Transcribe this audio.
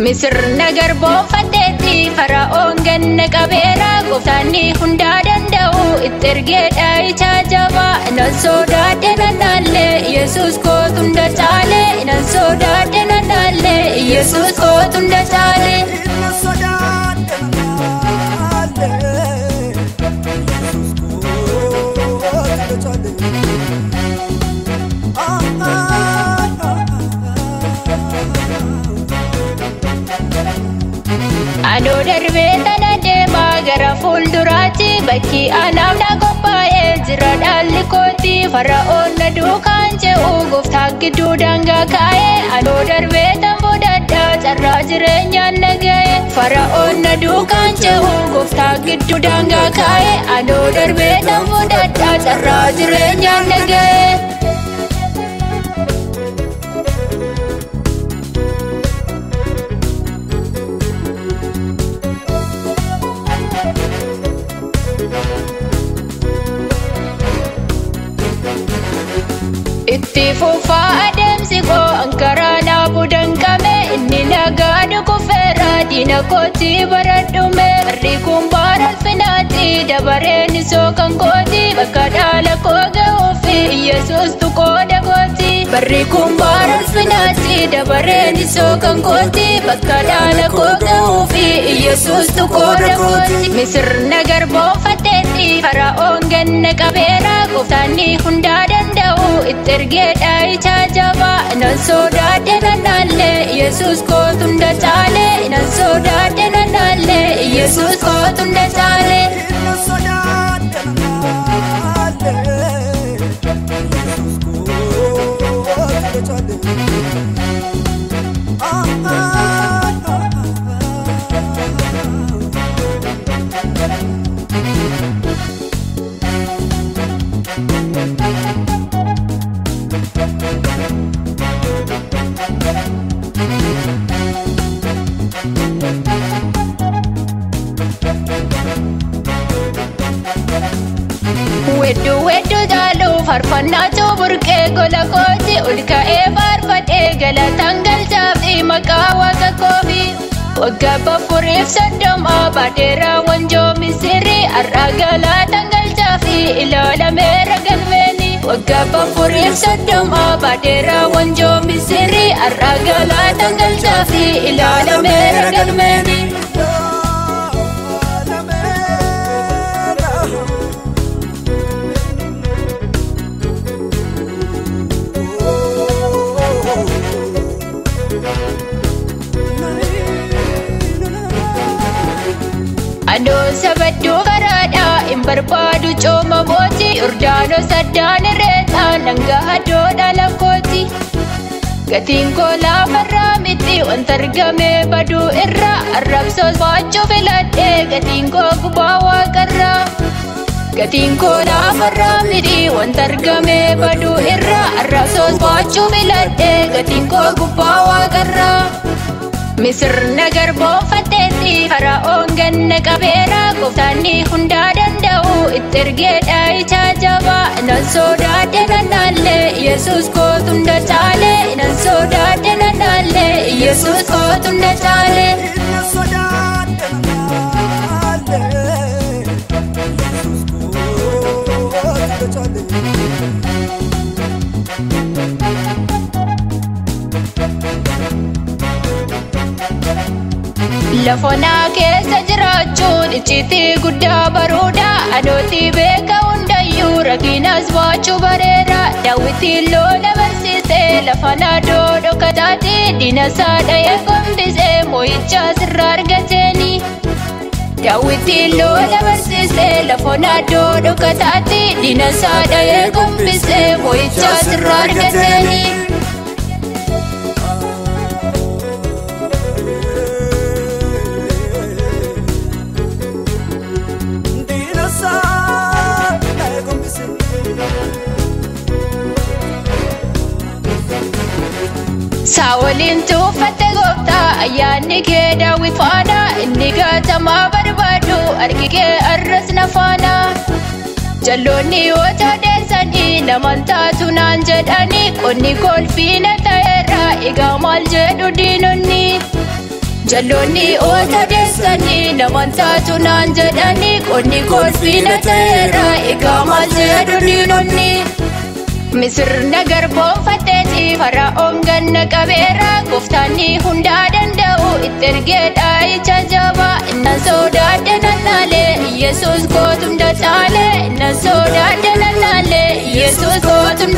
Misirna garboofateetti fara'oon ganna qabeera gooftaanni hundaa danda'u itti ergeedha ichaa jabaa nan sodaadhe nanaalle Yesuus kootu hunda caale nan sodaadhe nanaalle Yesuus kootu hunda caale nan sodaadhe nanaalle Yesuus kootu hunda caale Adoo darbee tana deemaa gara fuulduraatti bakki anaaf na qophaa'ee jira dhaalli kooti fara'oon na duukaan ce'u gooftaa gidduu daangaa kaa'ee adoo darbee tan boodadhaa carraa jireenyaan na ga'e fara'oon na duukaan ce'u gooftaa gidduu daangaa kaa'ee adoo darbee tan boodadhaa carraa jireenyaan na ga'e. Itti fufaa adeemsi koo ankaraa naa budanqame inni nagaan kufeera diina kooti baradhume barri kun bara alfinaatti dabareen isoo kan kooti bakka dhaala koo ga'uufi Yesuus tu qooda kooti barri kun bara alfinaatti dabareen isoo kan kooti bakka dhaala koo ga'uufi Yesuus tu qooda kooti misirna garboofateetti fara'oon ganna qabeera gooftaanni hundaa danda'u itti ergeedha ichaa jabaa nan sodaadhe nanaalle Yesuus kootu hunda caale nan sodaadhe nanaalle Yesuus kootu hunda caale nan sodaadhe nanaalle Yesuus kootu hunda Weddu jaalu farfannaa burqee gola kooti ol ka'ee faarfadhee galataan galchaafi maqaa waaqa koofi waggaa bafuriif soddoma baadeera wanjoo Misirii har'a galataan galchaafi ilaalameera galmeeni waggaa bafuriif soddoma baadeera wanjoo Misirii har'a galataan galchaafi ilaalameera galmeeni. Adoo sabadduu karaadhaa hin barbaadu cooma mooti Yordaanos addaan irreetaa nanga adoo dhala kooti gatiin koo laafarraa miti wanta argamee baduu irraa arrabsoos baachuu filadhee gatiin koo gubaa waaqarraa gatiin koo laafarraa miti wanta argamee baduu irraa arrabsoos baachuu filadhee gatiin koo gubaa waaqarraa. Misirna garboofateetti fara'oon ganna qabeera gooftaanni hundaa danda'u itti ergeedha ichaa jabaa nan sodaadhe nanaalle Yesuus kootu hunda caale nan sodaadhe nanaalle Yesuus kootu hunda caale nan sodaadhe nanaalle Yesuus kootu hunda caale. Lafonaa keessa jiraachuun icciitii guddaa baruudha adootii beeka hundayyuu rakkinas baachuu bareera daawwitiin lola barsiisee lafa naadoo dhokataatti diinasaa dha'ee gombisee moo'ichaa sirraa argateeni daawwitiin lola barsiisee lafa naadoo dhokataatti diinasaa dha'ee gombisee moo'ichaa sirraa argateeni. Saawoliin tuufatte gooftaa ayyaanni kee daawwit faana inni gaatamaa barbaadu argi kee arras na faana jalloonni yoo tadeessanii naman taatu naan jedhanii qonni kolfiina ta'eera egaa maal jedhu diinonni Jalloonni oota deessanii namoon taatu naan jedhanii qonni kolfiina ta'eera egaa maal jedhu diinonni. Misirna garboonfatteeti Fara'oon ganna qabeera gooftaanni hundaa danda'u itti ergeedha ija jabaa innan sodaadde nannaalee Yesuus kootu hunda caalee innan sodaadde nannaalee Yesuus kootu